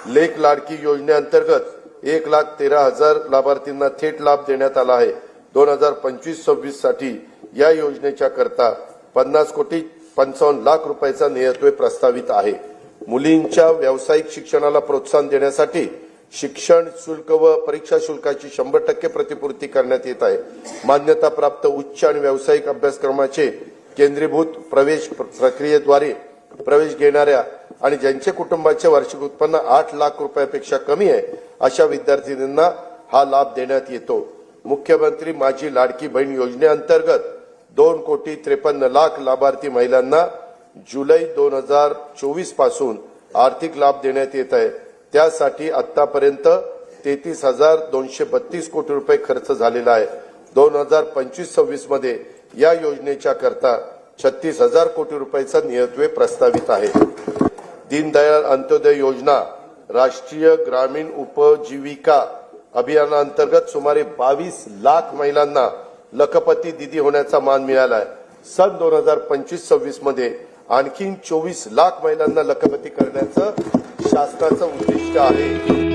लेक लाडकी योजनेअंतर्गत 1,13,000 लाभार्थींना थेट लाभ देण्यात आला आहे। 2025-26 साठी या योजनेच्या करता 50,55,00,000 रुपयाचा नियतव्यय प्रस्तावित आहे। मुलींच्या व्यावसायिक शिक्षणाला प्रोत्साहन देण्यासाठी शिक्षण शुल्क व परीक्षा शुल्काची 100% प्रतिपूर्ती करण्यात येत आहे। मान्यता प्राप्त उच्च आणि व्यावसायिक अभ्यासक्रमाचे केंद्रीभूत प्रवेश प्रक्रियेद्वारे प्रवेश घेणाऱ्या आणि ज्यांचे कुटुंबाचे वार्षिक उत्पन्न 8 लाख रुपयापेक्षा कमी आहे अशा विद्यार्थिनींना हा लाभ देण्यात येतो। मुख्यमंत्री माझी लाडकी बहीण योजनेअंतर्गत 2,53,00,000 लाभार्थी महिलांना जुलै 2024 पासून आर्थिक लाभ देण्यात येत आहे। त्यासाठी आतापर्यंत 33,232 कोटी रुपये खर्च झालेला आहे। 2025-26 मध्ये या योजनेच्या करता 36,000 कोटी रुपयाचा नियतव्यय प्रस्तावित आहे। दीनदयाळ अंत्योदय योजना राष्ट्रीय ग्रामीण उपजीविका अभियानाअंतर्गत सुमारे 22 लाख महिलांना लखपती दीदी होण्याचा मान मिळाला आहे। सन 2025-26 मध्ये आणखी 24 लाख महिलांना लखपती करण्याचं शासनाचं उद्दिष्ट आहे।